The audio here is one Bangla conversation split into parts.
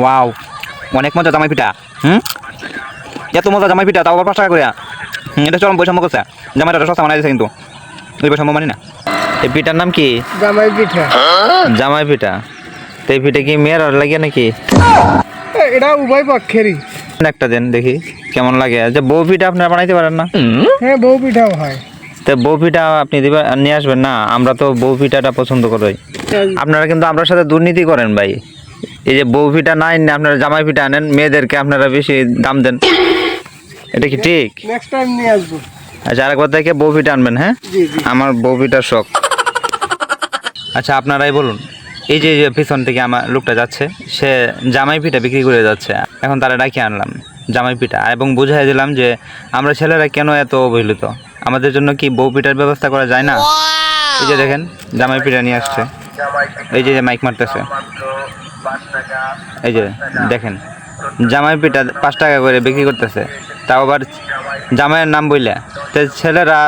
ওয়াও, অনেক মজা জামাই পিঠা। এত মজা জামাই পিঠা, তাও আবার 5 টাকা করে। এটা চরম বৈষম্য করছে। জামাইটা সস্তা বানাই দিয়েছে, কিন্তু ওই বৈষম্য মানি না। এই পিঠার নাম কি? জামাই পিঠা। জামাই পিঠা। তো এই পিঠা কি মেয়ের লাগে নাকি? এটা উভয় পক্ষেরই। একটা দেন দেখি কেমন লাগে। যে বউ পিঠা আপনারা বানাইতে পারেন না? হ্যাঁ, বউ পিঠাও হয়। তো বউ পিঠা আপনি নিয়ে আসবেন না? আমরা তো বউ পিঠাটা পছন্দ করি। আপনারা কিন্তু আমার সাথে দুর্নীতি করেন ভাই। এই যে বউ পিঠা নাই না, আপনারা জামাই পিঠা আনেন, মেয়েদেরকে আপনারা বেশি দাম দেন। এটা কি ঠিক? নেক্সট টাইম নিয়ে আসবো। আচ্ছা, আরেকবার থেকে বউ পিঠা আনবেন। হ্যাঁ, জি জি। আমার বউ পিঠার শখ। আচ্ছা, আপনারাই বলুন, এই যে পিছন থেকে আমার লোকটা যাচ্ছে, সে জামাই পিঠা বিক্রি করে যাচ্ছে। এখন তারা ডাকিয়ে আনলাম জামাই পিঠা, এবং বুঝাই দিলাম যে আমরা ছেলেরা কেন এত অবহেলিত, আমাদের জন্য কি বউ পিঠার ব্যবস্থা করা যায় না? এই যে দেখেন, জামাই পিঠা নিয়ে আসছে। এই যে মাইক মারতেছে, এই যে দেখেন, জামাই পিঠা 5 টাকা করে বিক্রি করতেছে, তাও আবার জামাইয়ের নাম বইলে। তো ছেলেরা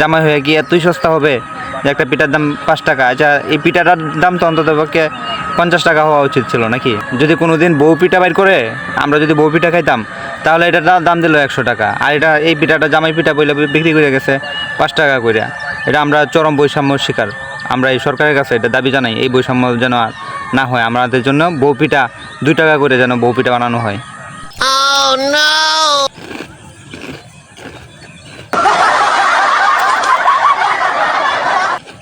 জামাই হয়ে কি এতই সস্তা হবে যে একটা পিঠার দাম 5 টাকা? আচ্ছা, এই পিঠাটার দাম তো অন্তত পক্ষে 50 টাকা হওয়া উচিত ছিল নাকি? যদি কোনো দিন বউ পিঠা বাইর করে আমরা যদি বউ পিঠা খাইতাম, তাহলে এটার দাম দিল 100 টাকা। আর এই পিঠাটা জামাই পিঠা বইলে বিক্রি করে গেছে 5 টাকা করে। এটা আমরা চরম বৈষম্যর শিকার। আমরা এই সরকারের কাছে এটা দাবি জানাই, এই বৈষম্য যেন আর না হয়। আমাদের জন্য বউ পিঠা 2 টাকা করে যেন বউ পিঠা বানানো হয়।